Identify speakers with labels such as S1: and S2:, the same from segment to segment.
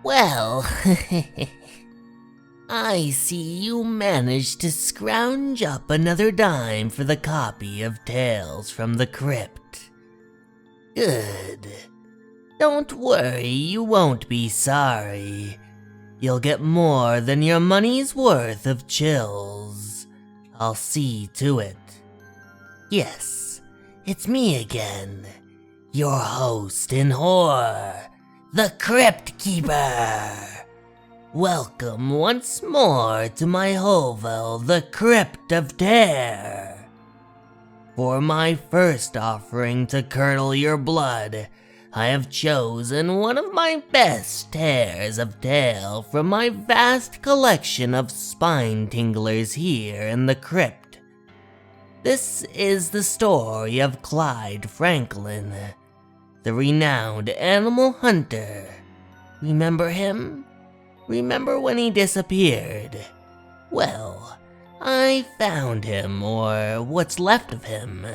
S1: Well, I see you managed to scrounge up another dime for the copy of Tales from the Crypt. Good. Don't worry, you won't be sorry. You'll get more than your money's worth of chills. I'll see to it. Yes, it's me again, your host in horror, the Crypt Keeper. Welcome once more to my hovel, the Crypt of Terror. For my first offering to curdle your blood, I have chosen one of my best tears of tale from my vast collection of spine tinglers here in the crypt. This is the story of Clyde Franklin, the renowned animal hunter. Remember him? Remember when he disappeared? Well, I found him, or what's left of him.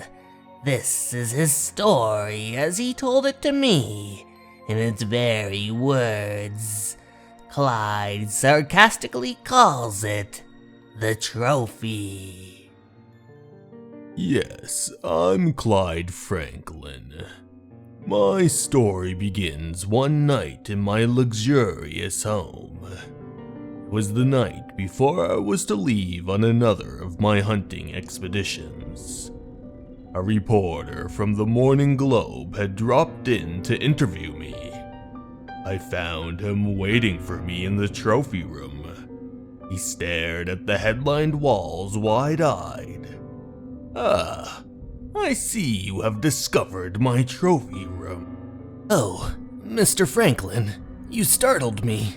S1: This is his story as he told it to me, in its very words. Clyde sarcastically calls it the trophy.
S2: Yes, I'm Clyde Franklin. My story begins one night in my luxurious home. It was the night before I was to leave on another of my hunting expeditions. A reporter from the Morning Globe had dropped in to interview me. I found him waiting for me in the trophy room. He stared at the headlined walls wide-eyed. "Ah, I see you have discovered my trophy room."
S1: "Oh, Mr. Franklin, you startled me."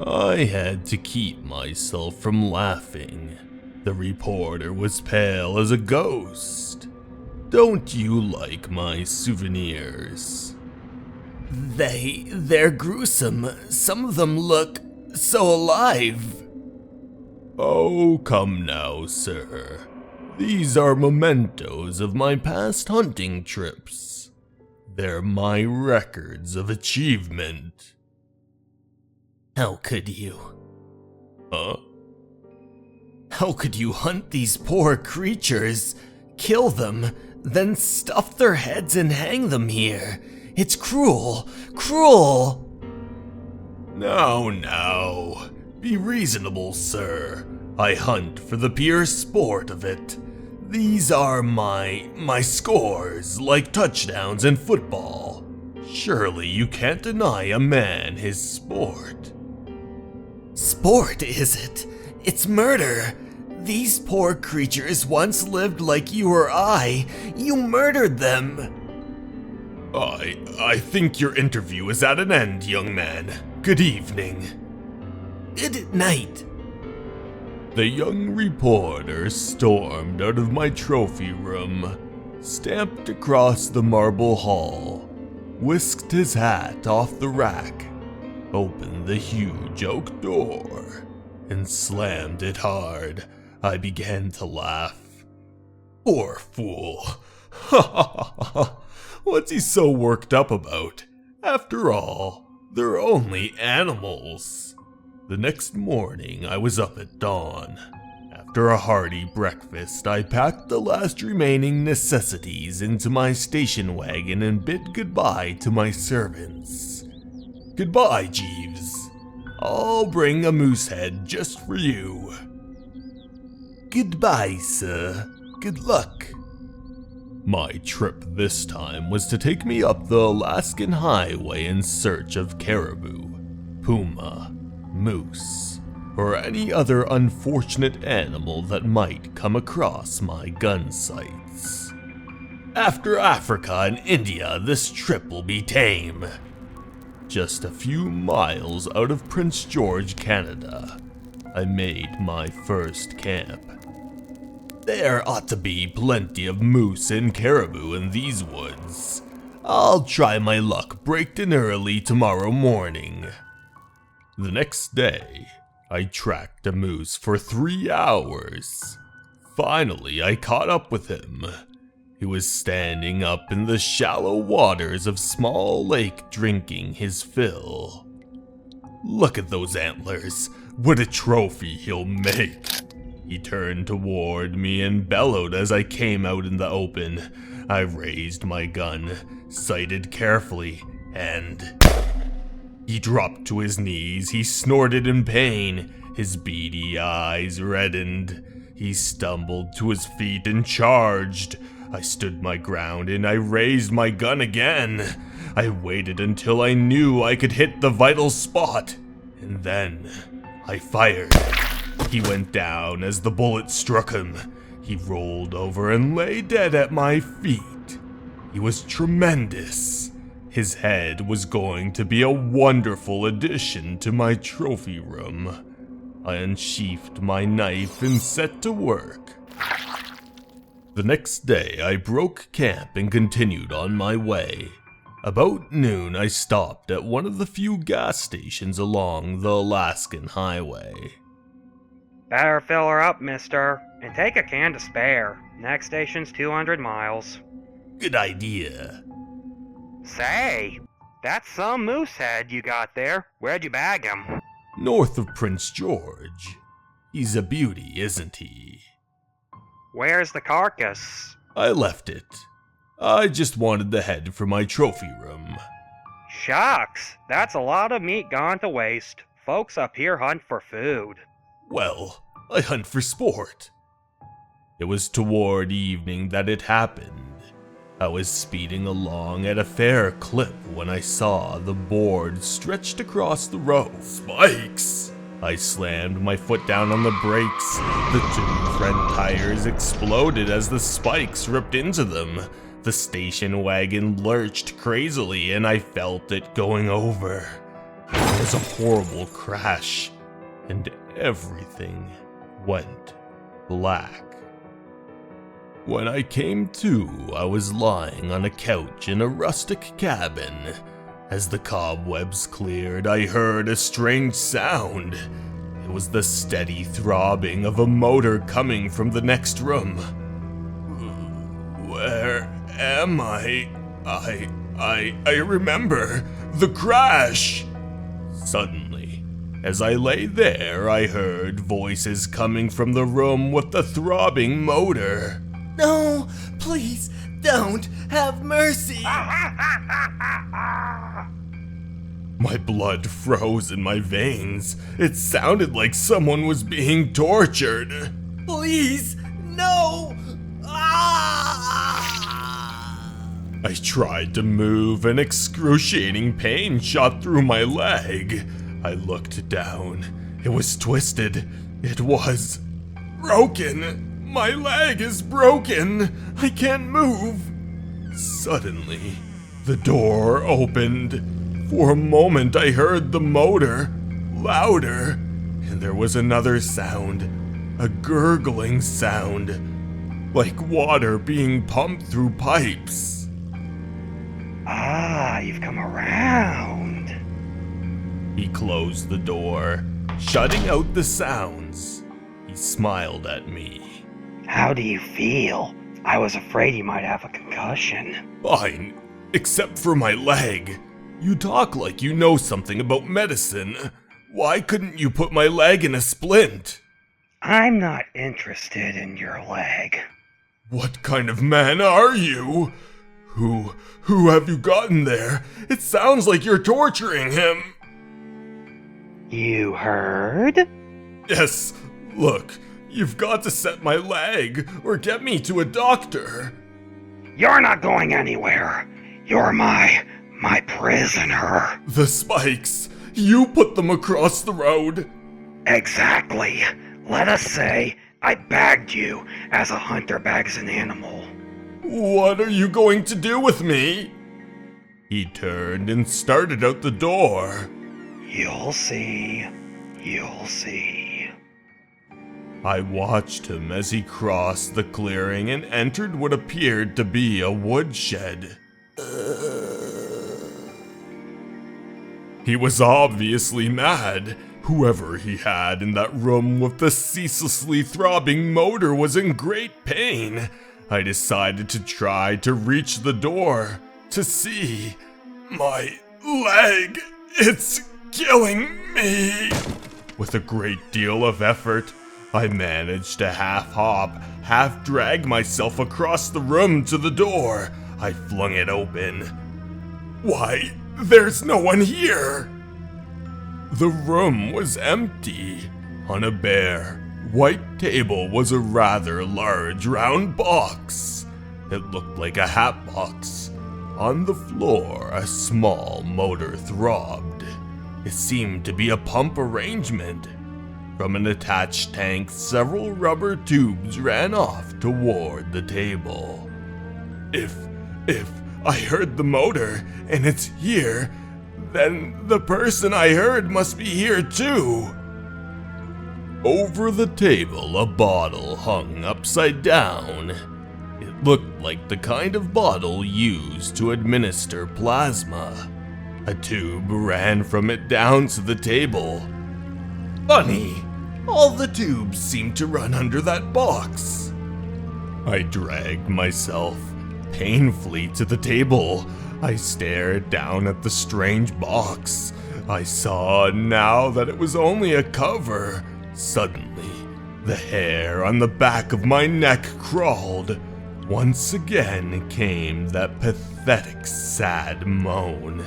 S2: I had to keep myself from laughing. The reporter was pale as a ghost. "Don't you like my souvenirs?"
S1: They're gruesome. Some of them look so alive."
S2: "Oh, come now, sir. These are mementos of my past hunting trips. They're my records of achievement."
S1: "How could you?
S2: Huh?
S1: How could you hunt these poor creatures, kill them, then stuff their heads and hang them here? It's cruel, cruel!"
S2: Now, be reasonable, sir. I hunt for the pure sport of it. These are my scores, like touchdowns in football. Surely you can't deny a man his sport.
S1: Sport, is it? It's murder. These poor creatures once lived like you or I. You murdered them.
S2: I think your interview is at an end, young man. Good evening.
S1: Good night.
S2: The young reporter stormed out of my trophy room, stamped across the marble hall, whisked his hat off the rack, opened the huge oak door, and slammed it hard. I began to laugh. Poor fool. Ha ha ha ha. What's he so worked up about? After all, they're only animals. The next morning, I was up at dawn. After a hearty breakfast, I packed the last remaining necessities into my station wagon and bid goodbye to my servants. "Goodbye, Jeeves. I'll bring a moose head just for you."
S1: "Goodbye, sir. Good luck."
S2: My trip this time was to take me up the Alaskan highway in search of caribou, puma, moose, or any other unfortunate animal that might come across my gun sights. After Africa and India, this trip will be tame. Just a few miles out of Prince George, Canada, I made my first camp. There ought to be plenty of moose and caribou in these woods. I'll try my luck bright and early tomorrow morning. The next day, I tracked a moose for 3 hours. Finally, I caught up with him. He was standing up in the shallow waters of small lake drinking his fill. Look at those antlers. What a trophy he'll make. He turned toward me and bellowed as I came out in the open. I raised my gun, sighted carefully, and... He dropped to his knees. He snorted in pain. His beady eyes reddened. He stumbled to his feet and charged. I stood my ground and I raised my gun again. I waited until I knew I could hit the vital spot, and then I fired. He went down as the bullet struck him. He rolled over and lay dead at my feet. He was tremendous. His head was going to be a wonderful addition to my trophy room. I unsheathed my knife and set to work. The next day, I broke camp and continued on my way. About noon, I stopped at one of the few gas stations along the Alaskan highway.
S3: Better fill her up, mister, and take a can to spare. Next station's 200 miles.
S2: Good idea.
S3: Say, that's some moose head you got there. Where'd you bag him?
S2: North of Prince George. He's a beauty, isn't he?
S3: Where's the carcass?
S2: I left it. I just wanted the head for my trophy room.
S3: Shucks, that's a lot of meat gone to waste. Folks up here hunt for food.
S2: Well, I hunt for sport. It was toward evening that it happened. I was speeding along at a fair clip when I saw the board stretched across the road. Spikes! I slammed my foot down on the brakes. The two front tires exploded as the spikes ripped into them. The station wagon lurched crazily and I felt it going over. It was a horrible crash, and everything went black. When I came to, I was lying on a couch in a rustic cabin. As the cobwebs cleared, I heard a strange sound. It was the steady throbbing of a motor coming from the next room. Where am I? I remember the crash. Suddenly, as I lay there, I heard voices coming from the room with the throbbing motor.
S1: No, please, don't have mercy.
S2: My blood froze in my veins. It sounded like someone was being tortured.
S1: Please, no.
S2: I tried to move and excruciating pain shot through my leg. I looked down. It was twisted. It was broken. My leg is broken. I can't move. Suddenly, the door opened. For a moment, I heard the motor, louder, and there was another sound, a gurgling sound, like water being pumped through pipes.
S3: Ah, you've come around.
S2: He closed the door, shutting out the sounds. He smiled at me.
S3: How do you feel? I was afraid you might have a concussion.
S2: Fine, except for my leg. You talk like you know something about medicine. Why couldn't you put my leg in a splint?
S3: I'm not interested in your leg.
S2: What kind of man are you? Who have you gotten there? It sounds like you're torturing him.
S3: You heard?
S2: Yes, look, you've got to set my leg or get me to a doctor.
S3: You're not going anywhere. You're my prisoner.
S2: The spikes, you put them across the road.
S3: Exactly. Let us say I bagged you as a hunter bags an animal.
S2: What are you going to do with me? He turned and started out the door.
S3: You'll see. You'll see.
S2: I watched him as he crossed the clearing and entered what appeared to be a woodshed. He was obviously mad. Whoever he had in that room with the ceaselessly throbbing motor was in great pain. I decided to try to reach the door, to see. My leg, it's killing me! With a great deal of effort, I managed to half hop, half drag myself across the room to the door. I flung it open. Why, there's no one here! The room was empty. On a bare, white table was a rather large round box. It looked like a hat box. On the floor, a small motor throbbed. It seemed to be a pump arrangement. From an attached tank, several rubber tubes ran off toward the table. If I heard the motor and it's here, then the person I heard must be here too. Over the table, a bottle hung upside down. It looked like the kind of bottle used to administer plasma. A tube ran from it down to the table. Funny, all the tubes seemed to run under that box. I dragged myself painfully to the table. I stared down at the strange box. I saw now that it was only a cover. Suddenly, the hair on the back of my neck crawled. Once again came that pathetic, sad moan.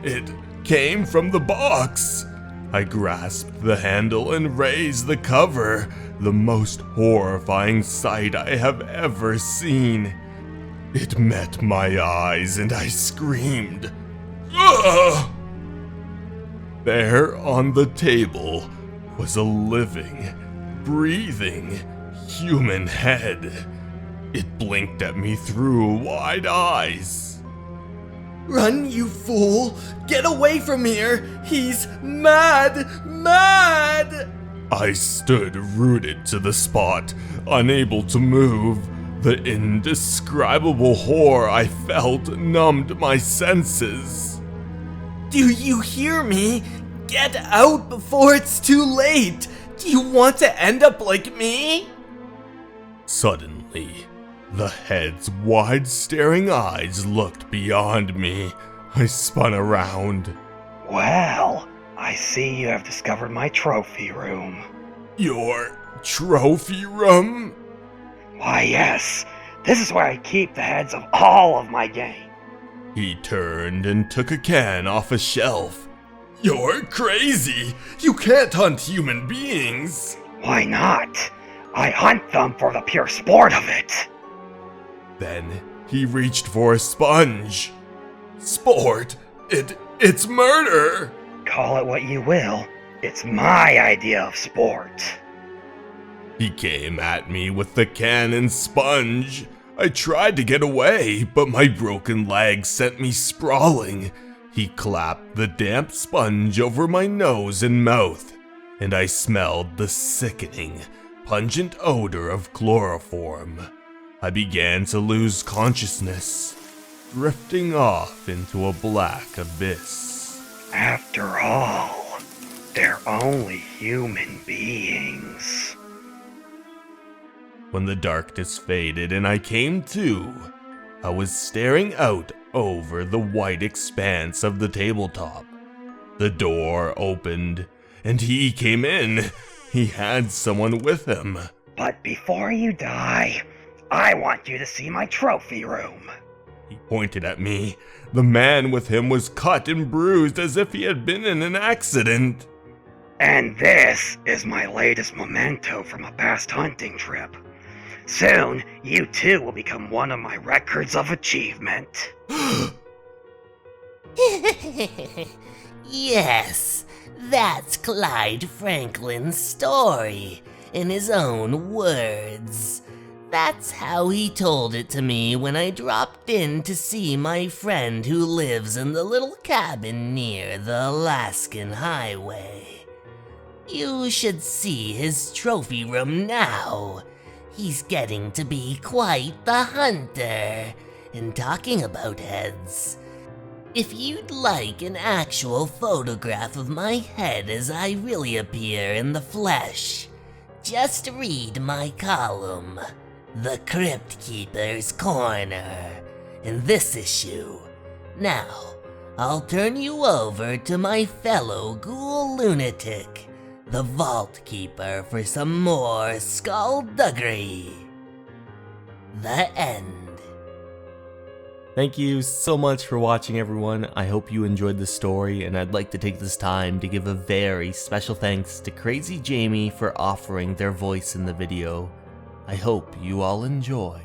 S2: It came from the box. I grasped the handle and raised the cover, the most horrifying sight I have ever seen. It met my eyes and I screamed. Ugh! There on the table was a living, breathing, human head. It blinked at me through wide eyes.
S4: Run, you fool! Get away from here! He's mad! Mad!
S2: I stood rooted to the spot, unable to move. The indescribable horror I felt numbed my senses.
S4: Do you hear me? Get out before it's too late! Do you want to end up like me?
S2: Suddenly, the head's wide staring eyes looked beyond me. I spun around.
S3: Well, I see you have discovered my trophy room.
S2: Your trophy room?
S3: Why, yes. This is where I keep the heads of all of my game.
S2: He turned and took a can off a shelf. You're crazy! You can't hunt human beings!
S3: Why not? I hunt them for the pure sport of it.
S2: Then he reached for a sponge. Sport? It's murder!
S3: Call it what you will. It's my idea of sport.
S2: He came at me with the can and sponge. I tried to get away, but my broken leg sent me sprawling. He clapped the damp sponge over my nose and mouth, and I smelled the sickening, pungent odor of chloroform. I began to lose consciousness, drifting off into a black abyss.
S3: After all, they're only human beings.
S2: When the darkness faded and I came to, I was staring out over the white expanse of the tabletop. The door opened, and he came in. He had someone with him.
S3: But before you die, I want you to see my trophy room.
S2: He pointed at me. The man with him was cut and bruised as if he had been in an accident.
S3: And this is my latest memento from a past hunting trip. Soon, you too will become one of my records of achievement.
S1: Yes, that's Clyde Franklin's story, in his own words. That's how he told it to me when I dropped in to see my friend who lives in the little cabin near the Alaskan highway. You should see his trophy room now. He's getting to be quite the hunter. And talking about heads, if you'd like an actual photograph of my head as I really appear in the flesh, just read my column, The Crypt Keeper's Corner, in this issue. Now, I'll turn you over to my fellow ghoul lunatic, the Vault Keeper, for some more skullduggery. The end.
S2: Thank you so much for watching, everyone. I hope you enjoyed the story, and I'd like to take this time to give a very special thanks to Crazy Jamie for offering their voice in the video. I hope you all enjoyed.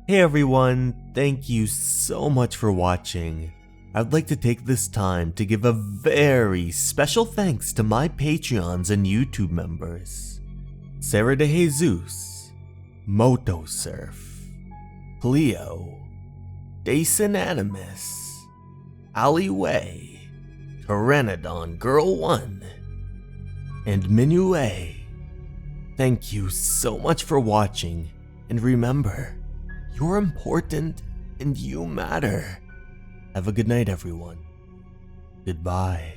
S2: Hey everyone, thank you so much for watching. I'd like to take this time to give a very special thanks to my Patreons and YouTube members. Sarah de Jesus, Moto Surf, Cleo, Dason Animus, Ali Wei, Pteranodon Girl 1, and Myuu. Thank you so much for watching, and remember, you're important and you matter. Have a good night, everyone. Goodbye.